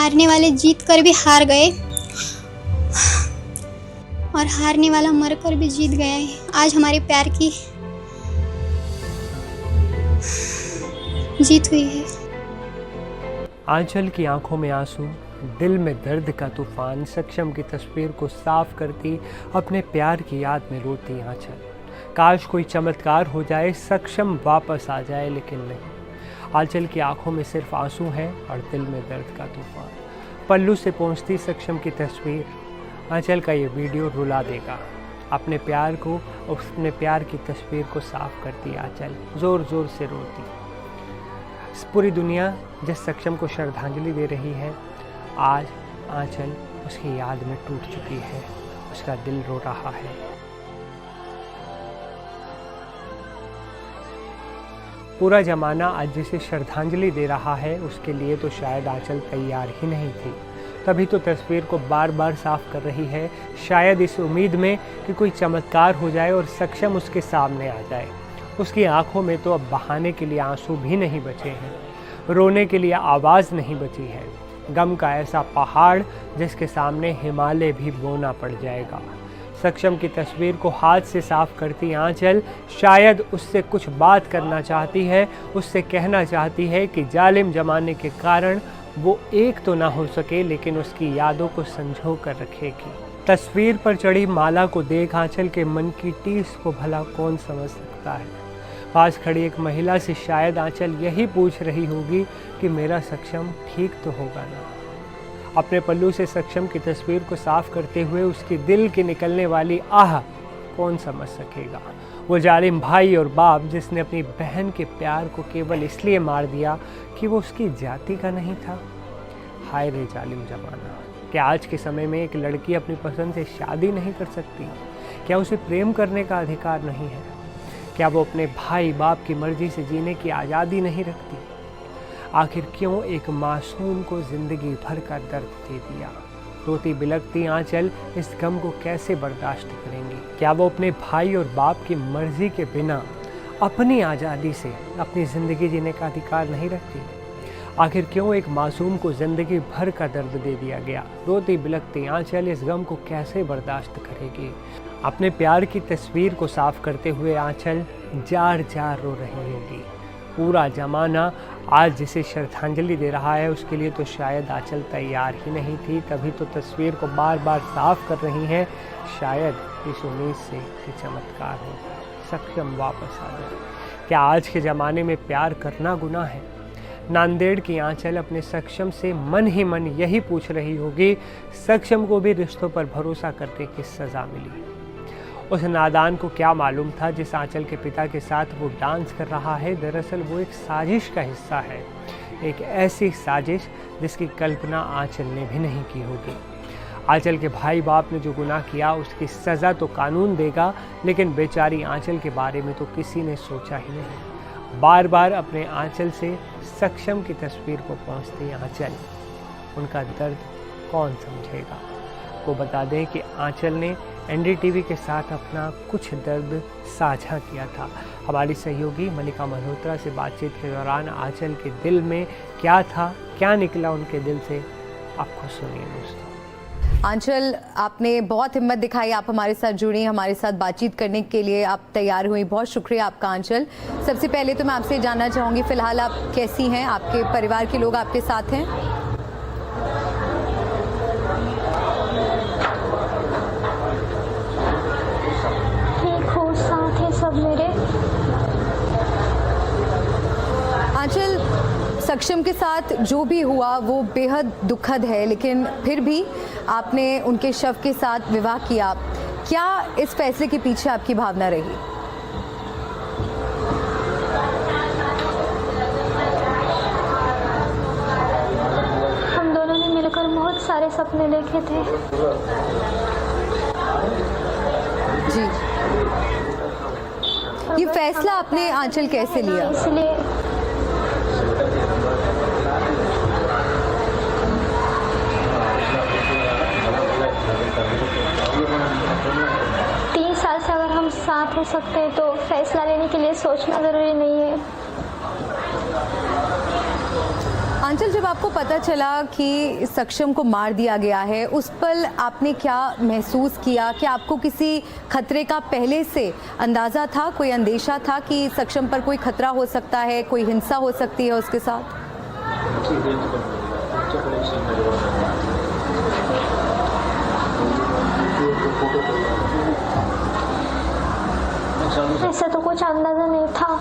हारने वाले जीत कर भी हार गए और हारने वाला मर कर भी जीत गया है। आज हमारे प्यार की जीत हुई है। आंचल की आंखों में आंसू, दिल में दर्द का तूफान, सक्षम की तस्वीर को साफ करती, अपने प्यार की याद में रोती आंचल। काश कोई चमत्कार हो जाए, सक्षम वापस आ जाए, लेकिन नहीं। आंचल की आंखों में सिर्फ आंसू हैं और दिल में दर्द का तूफान। पल्लू से पहुंचती सक्षम की तस्वीर, आंचल का ये वीडियो रुला देगा। अपने प्यार को, अपने प्यार की तस्वीर को साफ करती आंचल, ज़ोर ज़ोर से रोती। पूरी दुनिया जिस सक्षम को श्रद्धांजलि दे रही है, आज आंचल उसकी याद में टूट चुकी है, उसका दिल रो रहा है। पूरा ज़माना आज जिसे श्रद्धांजलि दे रहा है, उसके लिए तो शायद आंचल तैयार ही नहीं थी, तभी तो तस्वीर को बार बार साफ कर रही है, शायद इस उम्मीद में कि कोई चमत्कार हो जाए और सक्षम उसके सामने आ जाए। उसकी आंखों में तो अब बहाने के लिए आंसू भी नहीं बचे हैं, रोने के लिए आवाज़ नहीं बची है। गम का ऐसा पहाड़ जिसके सामने हिमालय भी बोना पड़ जाएगा। सक्षम की तस्वीर को हाथ से साफ करती आंचल शायद उससे कुछ बात करना चाहती है, उससे कहना चाहती है कि जालिम जमाने के कारण वो एक तो ना हो सके, लेकिन उसकी यादों को संजो कर रखेगी। तस्वीर पर चढ़ी माला को देख आंचल के मन की टीस को भला कौन समझ सकता है। पास खड़ी एक महिला से शायद आंचल यही पूछ रही होगी कि मेरा सक्षम ठीक तो होगा ना। अपने पल्लू से सक्षम की तस्वीर को साफ करते हुए उसकी दिल की निकलने वाली आह कौन समझ सकेगा। वो जालिम भाई और बाप जिसने अपनी बहन के प्यार को केवल इसलिए मार दिया कि वो उसकी जाति का नहीं था। हाय रे जालिम जमाना, क्या आज के समय में एक लड़की अपनी पसंद से शादी नहीं कर सकती? क्या उसे प्रेम करने का अधिकार नहीं है? क्या वो अपने भाई बाप की मर्जी से जीने की आज़ादी नहीं रखती? आखिर क्यों एक मासूम को ज़िंदगी भर का दर्द दे दिया? रोती बिलखती आंचल इस गम को कैसे बर्दाश्त करेंगी? क्या वो अपने भाई और बाप की मर्जी के बिना अपनी आज़ादी से अपनी ज़िंदगी जीने का अधिकार नहीं रखती? आखिर क्यों एक मासूम को ज़िंदगी भर का दर्द दे दिया गया? रोती बिलखती आंचल इस गम को कैसे बर्दाश्त करेगी? अपने प्यार की तस्वीर को साफ करते हुए आंचल जार जार रो रही होगी। पूरा ज़माना आज जिसे श्रद्धांजलि दे रहा है, उसके लिए तो शायद आंचल तैयार ही नहीं थी, तभी तो तस्वीर को बार बार साफ कर रही हैं, शायद इस उम्मीद से कि चमत्कार हो, सक्षम वापस आ जाए। क्या आज के ज़माने में प्यार करना गुनाह है? नांदेड़ की आंचल अपने सक्षम से मन ही मन यही पूछ रही होगी, सक्षम को भी रिश्तों पर भरोसा करने की सज़ा मिली। उस नादान को क्या मालूम था जिस आंचल के पिता के साथ वो डांस कर रहा है, दरअसल वो एक साजिश का हिस्सा है, एक ऐसी साजिश जिसकी कल्पना आंचल ने भी नहीं की होगी। आंचल के भाई बाप ने जो गुनाह किया उसकी सज़ा तो कानून देगा, लेकिन बेचारी आंचल के बारे में तो किसी ने सोचा ही नहीं। बार बार अपने आंचल से सक्षम की तस्वीर को पहुँचती आंचल, उनका दर्द कौन समझेगा? वो बता दें कि आंचल ने एनडीटीवी के साथ अपना कुछ दर्द साझा किया था। हमारी सहयोगी मलिका मल्होत्रा से बातचीत के दौरान आंचल के दिल में क्या था, क्या निकला उनके दिल से, आप खुद सुनिए दोस्तों। आंचल, आपने बहुत हिम्मत दिखाई, आप हमारे साथ जुड़ी, हमारे साथ बातचीत करने के लिए आप तैयार हुई, बहुत शुक्रिया आपका आंचल। सबसे पहले तो मैं आपसे जानना चाहूँगी, फ़िलहाल आप कैसी हैं? आपके परिवार के लोग आपके साथ हैं? आंचल, सक्षम के साथ जो भी हुआ वो बेहद दुखद है, लेकिन फिर भी आपने उनके शव के साथ विवाह किया। क्या इस फैसले के पीछे आपकी भावना रही? हम दोनों ने मिलकर बहुत सारे सपने देखे थे। जी, ये फैसला आपने आंचल कैसे लिया? इसलिए 3 साल से अगर हम साथ हो सकते हैं तो फैसला लेने के लिए सोचना ज़रूरी नहीं है। आंचल, आंचल, जब आपको पता चला कि सक्षम को मार दिया गया है, उस पल आपने क्या महसूस किया? क्या आपको किसी खतरे का पहले से अंदाज़ा था, कोई अंदेशा था कि सक्षम पर कोई खतरा हो सकता है, कोई हिंसा हो सकती है उसके साथ? ऐसा तो कुछ अंदाजा नहीं था।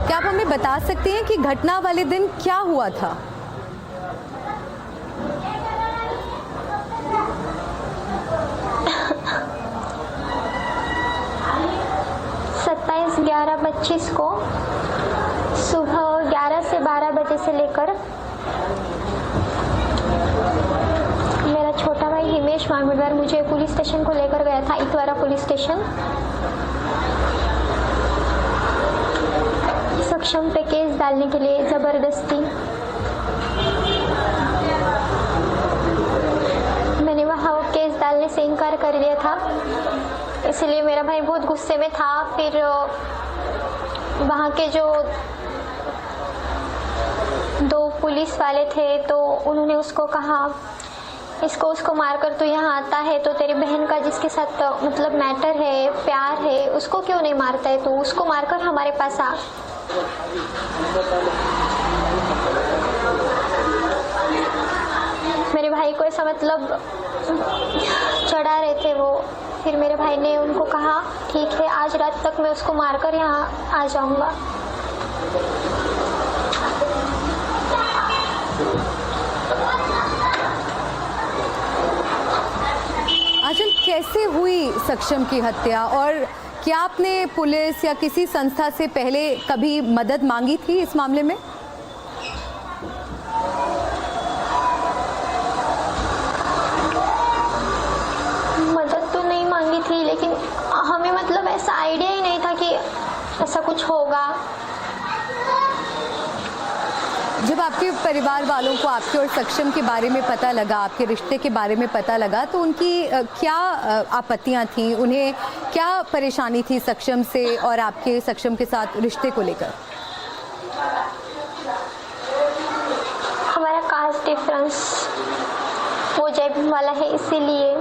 क्या आप हमें बता सकती हैं कि घटना वाले दिन क्या हुआ था? सत्ताईस 11:25 को सुबह 11 से 12 बजे से लेकर मेरा छोटा भाई हिमेश मामिडवार मुझे पुलिस स्टेशन को लेकर गया था, इतवारा पुलिस स्टेशन। सक्षम पे केस डालने के लिए ज़बरदस्ती। मैंने वहाँ केस डालने से इनकार कर दिया था, इसलिए मेरा भाई बहुत गुस्से में था। फिर वहाँ के जो 2 पुलिस वाले थे तो उन्होंने उसको कहा, उसको मारकर तू यहाँ आता है तो तेरी बहन का जिसके साथ मतलब मैटर है, प्यार है, उसको क्यों नहीं मारता है? तो उसको मारकर हमारे पास आ। मेरे भाई को ऐसा मतलब चढ़ा रहे थे वो। फिर मेरे भाई ने उनको कहा ठीक है, आज रात तक मैं उसको मारकर यहाँ आ जाऊँगा। आंचल, कैसे हुई सक्षम की हत्या और क्या आपने पुलिस या किसी संस्था से पहले कभी मदद मांगी थी इस मामले में? मदद तो नहीं मांगी थी, लेकिन हमें मतलब ऐसा आइडिया ही नहीं था कि ऐसा कुछ होगा। जब आपके परिवार वालों को आपके और सक्षम के बारे में पता लगा, आपके रिश्ते के बारे में पता लगा, तो उनकी क्या आपत्तियां थी? उन्हें क्या परेशानी थी सक्षम से और आपके सक्षम के साथ रिश्ते को लेकर? हमारा कास्ट डिफरेंस वो जयपुर वाला है, इसीलिए।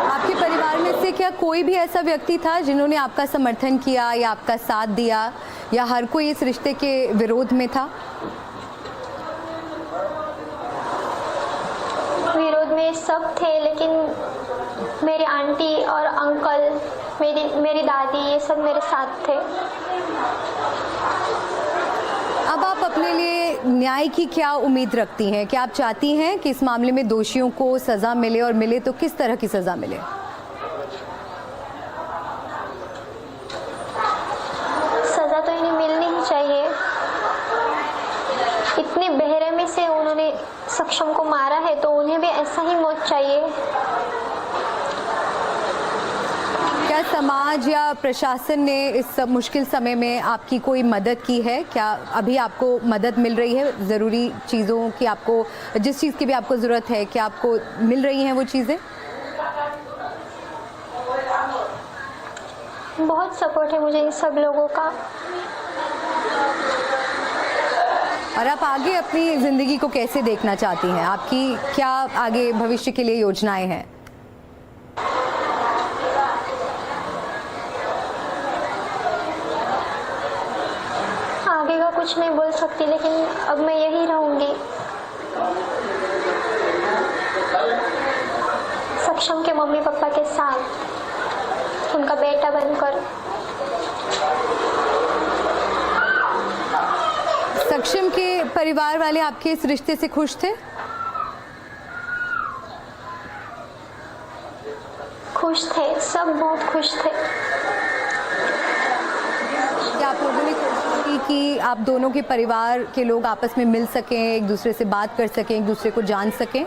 आपके परिवार में से क्या कोई भी ऐसा व्यक्ति था जिन्होंने आपका समर्थन किया या आपका साथ दिया, या हर कोई इस रिश्ते के विरोध में था? विरोध में सब थे, लेकिन मेरी आंटी और अंकल, मेरी दादी, ये सब मेरे साथ थे। अब आप अपने लिए न्याय की क्या उम्मीद रखती हैं? क्या आप चाहती हैं कि इस मामले में दोषियों को सज़ा मिले, और मिले तो किस तरह की सज़ा मिले? सज़ा तो इन्हें मिलनी ही चाहिए। इतने बेरहमी से उन्होंने सक्षम को मारा है तो उन्हें भी ऐसा ही मौत चाहिए। क्या समाज या प्रशासन ने इस मुश्किल समय में आपकी कोई मदद की है? क्या अभी आपको मदद मिल रही है? ज़रूरी चीज़ों की, आपको जिस चीज़ की भी आपको ज़रूरत है, क्या आपको मिल रही हैं वो चीज़ें? बहुत सपोर्ट है मुझे इन सब लोगों का। और आप आगे अपनी ज़िंदगी को कैसे देखना चाहती हैं? आपकी क्या आगे भविष्य के लिए योजनाएं हैं? आगे का कुछ नहीं बोल सकती, लेकिन अब मैं यही रहूंगी सक्षम के मम्मी पापा के साथ, उनका बेटा बनकर। सक्षम के परिवार वाले आपके इस रिश्ते से खुश थे? खुश थे, सब बहुत खुश थे। क्या आप लोगों ने कोशिश की कि आप दोनों के परिवार के लोग आपस में मिल सकें, एक दूसरे से बात कर सकें, एक दूसरे को जान सकें?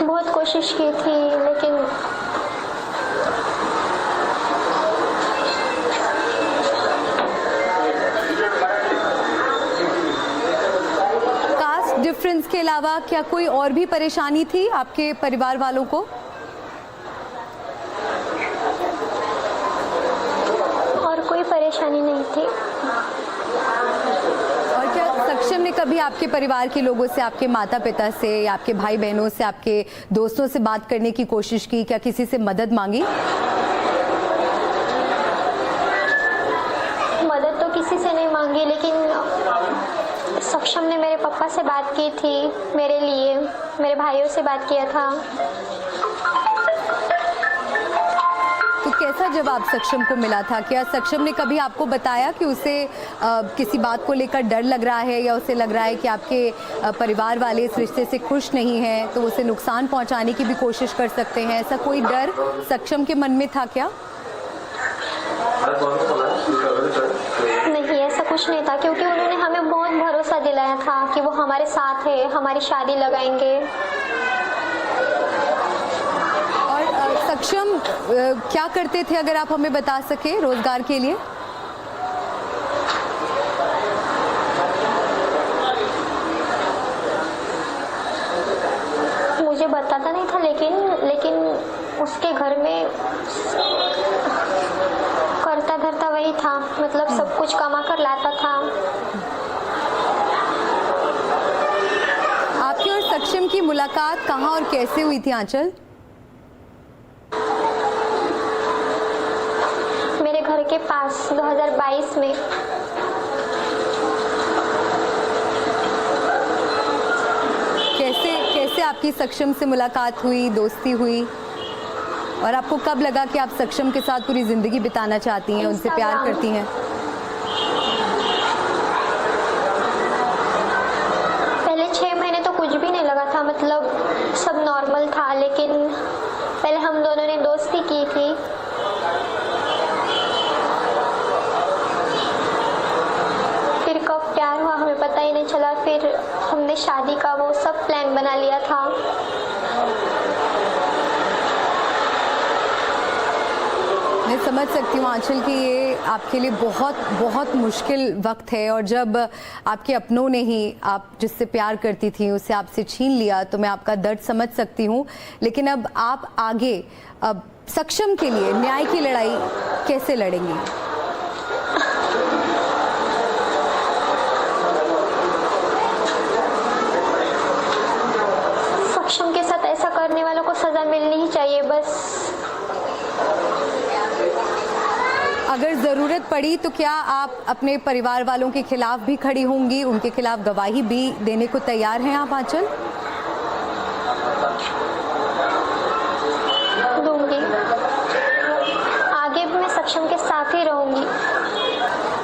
बहुत कोशिश की थी, लेकिन कास्ट डिफरेंस के अलावा क्या कोई और भी परेशानी थी आपके परिवार वालों को? परेशानी नहीं थी। और क्या सक्षम ने कभी आपके परिवार के लोगों से, आपके माता पिता से या आपके भाई बहनों से, आपके दोस्तों से बात करने की कोशिश की? क्या किसी से मदद मांगी? मदद तो किसी से नहीं मांगी, लेकिन सक्षम ने मेरे पापा से बात की थी, मेरे लिए, मेरे भाइयों से बात किया था। तो कैसा जवाब सक्षम को मिला था? क्या सक्षम ने कभी आपको बताया कि उसे किसी बात को लेकर डर लग रहा है, या उसे लग रहा है कि आपके परिवार वाले इस रिश्ते से खुश नहीं हैं तो उसे नुकसान पहुंचाने की भी कोशिश कर सकते हैं? ऐसा कोई डर सक्षम के मन में था क्या? नहीं, ऐसा कुछ नहीं था, क्योंकि उन्होंने हमें बहुत भरोसा दिलाया था कि वो हमारे साथ है, हमारी शादी लगाएंगे। और सक्षम क्या करते थे, अगर आप हमें बता सके, रोजगार के लिए? मुझे बताता नहीं था, लेकिन उसके घर में करता धरता वही था, मतलब सब कुछ कमा कर लाता था। आपकी और सक्षम की मुलाकात कहाँ और कैसे हुई थी आंचल? मेरे घर के पास 2022 में। कैसे आपकी सक्षम से मुलाकात हुई, दोस्ती हुई, और आपको कब लगा कि आप सक्षम के साथ पूरी जिंदगी बिताना चाहती हैं, उनसे प्यार करती हैं? पहले 6 महीने तो कुछ भी नहीं लगा था, मतलब सब नॉर्मल था, लेकिन पहले हम दोनों ने दोस्ती की थी। फिर कब प्यार हुआ हमें पता ही नहीं चला। फिर हमने शादी का वो सब प्लान बना लिया था। मैं समझ सकती हूँ आंचल कि ये आपके लिए बहुत बहुत मुश्किल वक्त है, और जब आपके अपनों ने ही, आप जिससे प्यार करती थी, उसे आपसे छीन लिया, तो मैं आपका दर्द समझ सकती हूँ। लेकिन अब आप आगे अब सक्षम के लिए न्याय की लड़ाई कैसे लड़ेंगी? सक्षम के साथ ऐसा करने वालों को सजा मिलनी ही चाहिए बस। अगर ज़रूरत पड़ी तो क्या आप अपने परिवार वालों के खिलाफ भी खड़ी होंगी, उनके खिलाफ गवाही भी देने को तैयार हैं आप आंचल? दूंगी, आगे भी मैं सक्षम के साथ ही रहूंगी।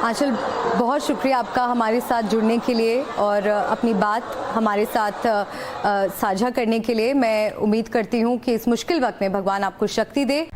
आंचल, बहुत शुक्रिया आपका हमारे साथ जुड़ने के लिए और अपनी बात हमारे साथ साझा करने के लिए। मैं उम्मीद करती हूँ कि इस मुश्किल वक्त में भगवान आपको शक्ति दे।